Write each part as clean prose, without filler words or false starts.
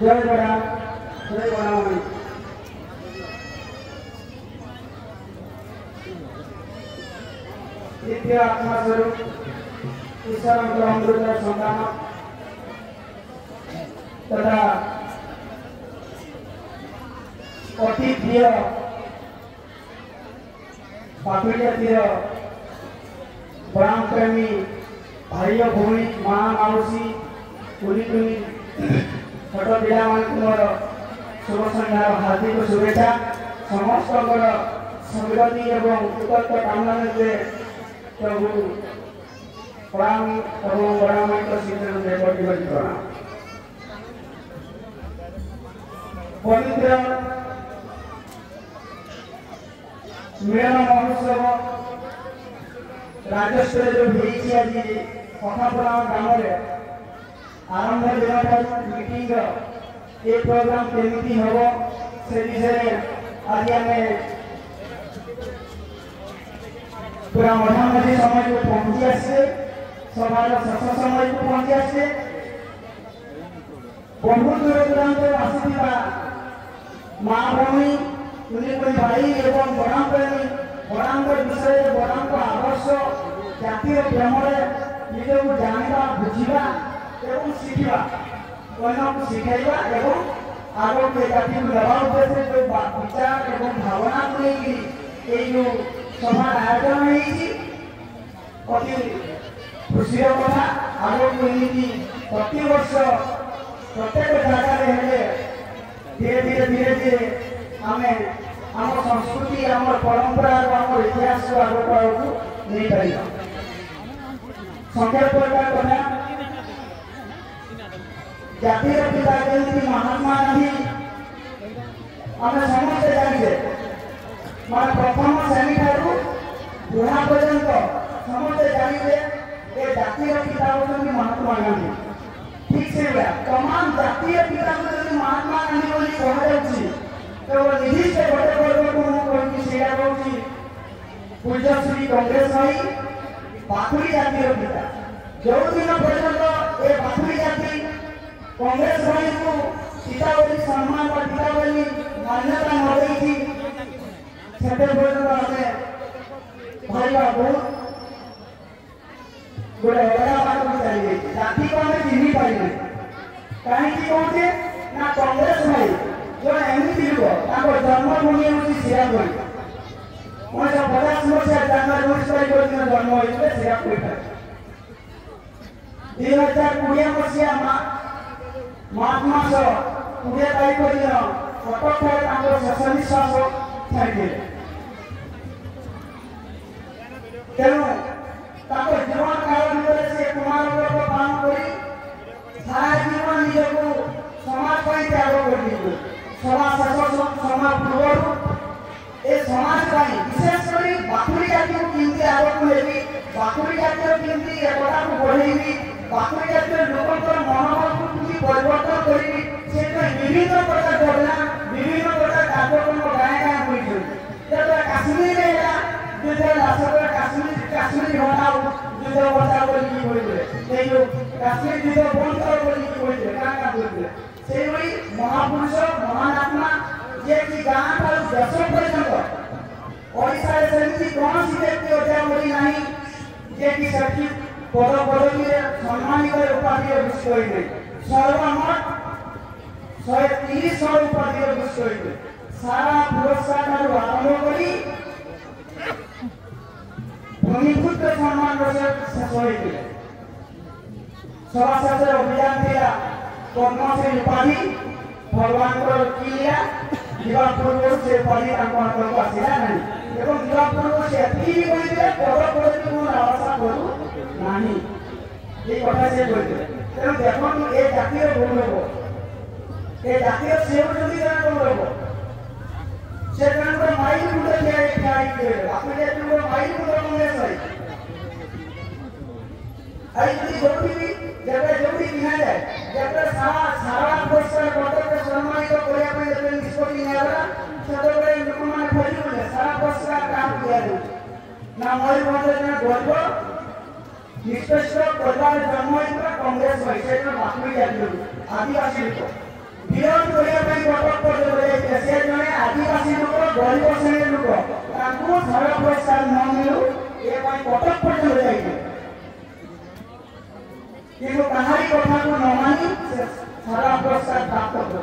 जय बड़ा जय बड़ा द्वितीय आत्मा स्वरूप ईश्वर अमृत संतान तथा अति प्रिय पापी जातिर ब्राह्म प्रेमी भाई भौणी माँ मौसी कुली कुली छोट पिला मोर शुभ संध्यार हार्दिक शुभेच्छा समस्त समृद्धि एवं कृतज्ञ कामना में प्रभु प्रणाम एवं बड़ा प्रणाम पवित्र मिलन महोत्सव राजस्व जो भेजी आज कथापुरा ग्राम आरंभ दिन मीटिंग ये प्रोग्राम केमी हम से विषय आज आम पूरा मझामझी समय को पहुंची आसे सभार शेष समय को पहुंची आसे बहुत दूर दूरांत आसुवा माँ भौणी कुली भाई एवं बड़ा प्रेमी बड़ा विषय बड़ा आदर्श जातीय प्रेम निजक जाना बुझा एवं शिखा अन्य शिखाइबा एवं आगे के जाति देवा उद्देश्य जो विचार एवं भावना को लेकिन जो सभा आयोजन अति खुशी कथा आगे प्रति वर्ष प्रत्येक जगह धीरे धीरे धीरे धीरे आम आम संस्कृति आम परंपरा आम इतिहास को आगे नहीं पार संक्षेप कथा जातिर पिता जयंती महात्मा गांधी आम समस्ते जाने मैं प्रथम श्रेणी ठारू बुढ़ा पर्यंत समस्ते जाने ये जातिर पिता होती महात्मा गांधी ठीक से तमाम जातीय पिता महात्मा गांधी बोली कहुच्छी तो निर्दिष्ट गोटे पर्व को मुझे कहूँ पूज्य श्री कांग्रेस भाई बाथुरी जातीय पिता जो दिन पर्यटन ये बाथुरी जाति कांग्रेस भाई को पिता बोली सम्मान और पिता बोली मान्यता नई से पर्यटन भाई बहुत गोटे अगला बात को चली गई जाति को हमें चिन्ह पारे कहीं कहते ना कांग्रेस भाई जो एमपी लोग जन्मभूमि हूँ सीरापुर मैं 50 वर्ष जनवरी 19 दिन जन्म होते सीरापुर 2020 मसीहा मार्च मास 20 तारीख दिन कटक शेष निश्वास छाड़ी तेणु जीवन काल भर से कुमार व्रत पालन कर सारा जीवन निजक समाज पर त्याग कर सभा शेष समय पूर्व ए समाज विशेष कर बाथुरी जाति को केमती आगक लेवी बाथुरी जातिर केमती एकता को बढ़ेबी बाथुरी जातिर लोकंर मनोभाव को किसी परिवर्तन करी से विभिन्न प्रकार योजना विभिन्न प्रकार कार्यक्रम गाँव गाँव कर काश्मीर काश्मीर बनाओ युद्ध बचाओ बोली जो काश्मीर युद्ध बंद करो बोली क्या से महापुरुष महान आत्मा जे कि गाँव ठार देश पर्यटन ओडिशा सेमती कौन सी व्यक्ति अच्छा बोली ना जे कि सेठी पद पदवी सम्मानित उपाधि विषय सर्वमोट 130 उपाधि विषय सारा पुरस्कार आरंभ करी भूमिभूत सम्मान शेष होते सभा अभियान था पद्मश्री उपाधि भगवान किया जीवा पूर्व से उपाधि हाथ को आसला ना जीवा पूर्व से पद पदवी मुझे आशा करूँ ना ये कथा से तेणु देखो ये जातीय गौरव ये जातीय से गौरव से माइल गुटे आपने माइल गुटे कांग्रेस आई जो भी दिना जाए जब सारा पैसा कटक सम्मानित करने निष्पत्ति निगला लोक मैंने खोज सारा पैसा काम किया ना मयूरभ ना गर्व निष्पेष परिवार जन्म होता कांग्रेस भाई बाथुरी जाति आदिवासी लोक ବିରୋଧ କରିବା ପାଇଁ କଟକ ପର୍ଯ୍ୟନ୍ତ ଯାଇଥିଲେ। ସେ ଜଣେ ଆଦିବାସୀ ଲୋକ, ଗରିବ ଶ୍ରେଣୀର ଲୋକ, ତାଙ୍କୁ ଥରେ ପୁରସ୍କାର ନ ମିଳୁ ଏ ପାଇଁ କଟକ ପର୍ଯ୍ୟନ୍ତ ଯାଇଥିଲେ। କିନ୍ତୁ କାହାରି କଥାକୁ ନ ମାନି ସେ ଥରେ ପୁରସ୍କାର ପ୍ରାପ୍ତ କଲେ।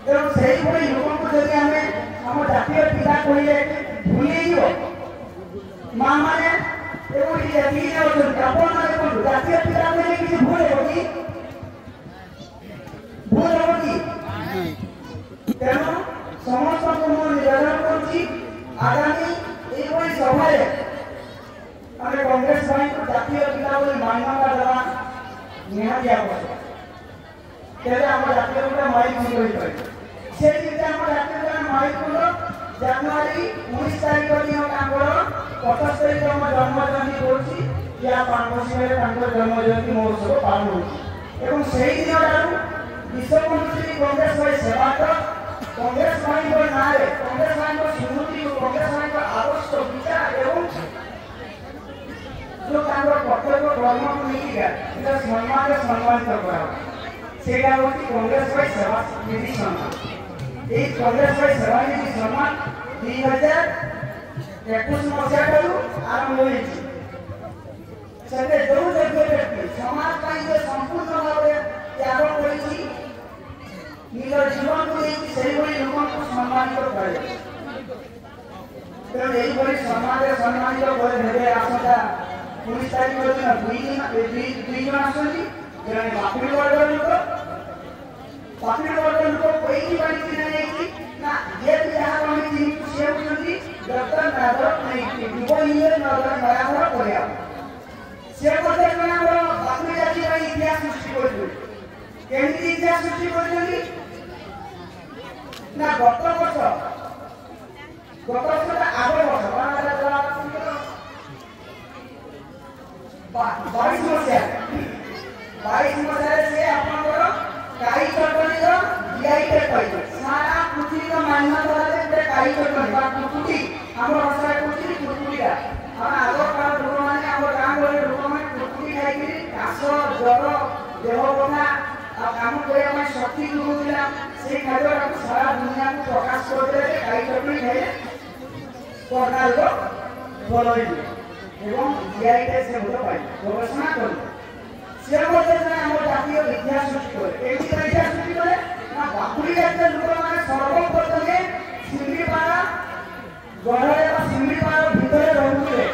ତେଣୁ ସେଇଭଳି ଲୋକଙ୍କୁ ଯଦି ଆମେ ଆମ ଜାତୀୟ ପିତା କହିଲେ ଭୁଲିଯିବ, ମା ମାନେ ଏବଂ ଯେତିକି ଅଛନ୍ତି ଆପଣମାନେ ଦେଖନ୍ତୁ, ଜାତୀୟ ପିତା କହିଲେ କିଛି ଭୁଲ ହେବ କି? ଭୁଲ ହେବ କି? ତେଣୁ ସମସ୍ତଙ୍କୁ ମୁଁ ନିବେଦନ କରୁଛି, ଆଗାମୀ ଏଇଭଳି ସଭାରେ ଆମେ କଂଗ୍ରେସ ଭାଇଙ୍କୁ ଜାତୀୟ ପିତା ବୋଲି ମାନ୍ୟତା ଦେବା ନିହାତି ଆବଶ୍ୟକ। ତେବେ ଆମ ଜାତୀୟ ପିତା ମାଇକ୍ ଖୁଣ୍ଡ ହୋଇପାରିବ। ସେ ଯେମିତି ଆମ ଜାତୀୟ ପିତା ମାଇକ୍ ଖୁଣ୍ଡ ଜାନୁଆରୀ 19 ତାରିଖ ଦିନ ତାଙ୍କର 75ତମ ଜନ୍ମ ଜୟନ୍ତୀ କରୁଛି। ଏହା 5 ମସିହାରେ ତାଙ୍କର ଜନ୍ମ ଜୟନ୍ତୀ ମହୋତ୍ସବ ପାଳନ ହେଉଛି ଏବଂ ସେହି ଦିନଠାରୁ ବିଶ୍ୱବନ୍ଧୁ କଂଗ୍ରେସ ଭାଇ ସେବାୟତ କଂଗ୍ରେସ ଭାଇଙ୍କ ନାଁରେ କଂଗ୍ରେସ ଭାଇଙ୍କ ସ୍ମୃତି, କଂଗ୍ରେସ ଭାଇଙ୍କ ଆଦର୍ଶ ବିଚାର ଏବଂ जो तांगर कर्तव्य कर्म को नहीं सम्मान सम्मानित करा सेटा होती कांग्रेस भाई सेवा निधि सम्मान। ये कांग्रेस भाई सेवा निधि सम्मान 2021 मसीहा आरंभ होती जो योग्य व्यक्ति समाज जो संपूर्ण भाव त्याग कर निज जीवन को लेकिन लोक सम्मानित करे। तेणु यही समाज सम्मानित करे आसंता 19 तारिख दिन दुई जन आसती जन बापुड़ी वर्ग लोक बापुड़ी वर्ग लोक कई ना ये जहाँ सी होती डॉक्टर नगर युव इंजीनियर नगर नयाघर पड़िया सी बापुड़ी जाति इतिहास सृष्टि करमती इतिहास सृष्टि कर गत वर्ष आग वर्ष 22 मसीह से आपंकर काई चटनी जीआई टैग पाई सारा पृथ्वी मान्यता गोटे काई चटनी कुटुटी आम भाषा कुटुटी कुटुटीटा आग काल लोक मैंने आम गाँव गहली लोक मैंने कुटुटी खाई काश ज्वर देह बथा काम करने शक्ति जोगला से खाद्य सारा दुनिया को प्रकाश करते काई चटनी खाइले कोरोना रोग भल हो एवं जीआई टैग से भोट पाई गवेषणा कर जातीय इतिहास सृष्टि करे इतिहास सृष्टि करे ना बापुड़ी जातीय लोक मैंने सर्वप्रथम सिमिपाड़ा गढ़े सिमिपाड़ भितर रोते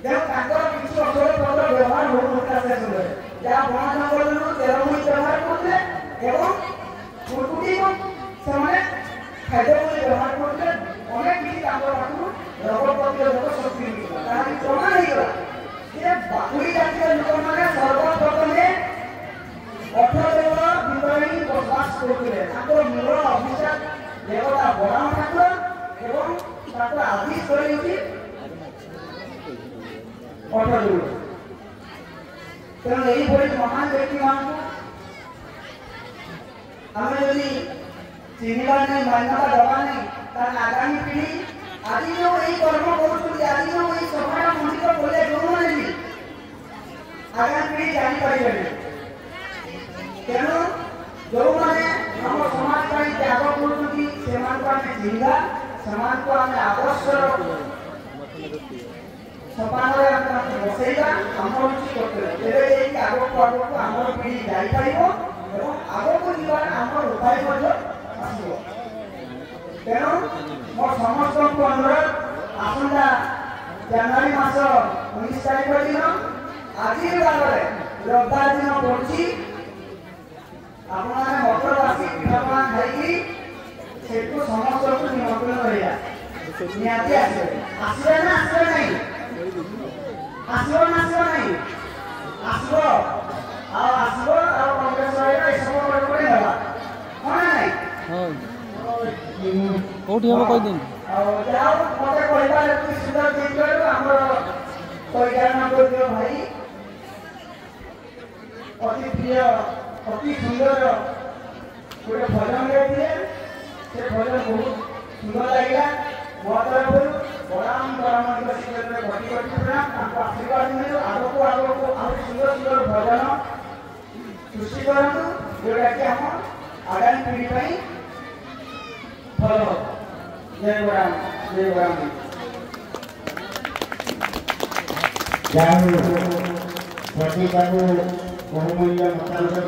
किसी औषध पत्र व्यवहार होता से समय जहाँ बन जंगल तेरमुई व्यवहार करते कुटुटी को खाद्य व्यवहार करते अनेक किसी रोग प्रतिरोधक शक्ति प्रमाण होगा बापुड़ी जातीय लोक मैंने सर्वप्रथम 18 भितर ही बसवास करते मूल अभिशाप देवता बराम ठाकुर एवं आदेश कर 18 तेणु यही महान व्यक्ति मान आम यदि चिन्हबार नहीं मान्यता दबा नहीं आगामी पीढ़ी आज जो यही कर्म कर आज जो यही सभा मंडित कले जो मैंने आगामी पीढ़ी जापर तेणु जो मैंने आम समाज त्याग करवा से आदर्श सोपान बसैवा आम कर्तव्य आगक आगक आम पीढ़ी जापर आगक जावार आम उपाय आसो तेणु मोर समस्त अनुरोध आसंता जनवरी मास 19 तारिख दिन आज भागे रविवार दिन पड़ी आपने मटरवासी पिठापणा खाई से समस्त को निमंत्रण करा निहाती आसवे ना आसवे नहीं आसब ना आसब नहीं आसब आसब कांग्रेस सब ना नहीं कोठी हम कहि दिन जाओ मते कहबा एति सुंदर दिन करू हमर परिचालन कर दियो भाई अति प्रिय अति सुंदर गोटे भजन गाइले से भजन बहुत सुंदर लगे मो तरफ बड़ाम बड़ाम शिक्षण घटी घटी आशीर्वाद मिले आगो आगो सुंदर सुंदर भजन सृष्टि करंतु जोटा कि हम आगामी पीढ़ी पई फल जय राम जय राम जाओ प्रति बाबू बहुमूल्य मतामत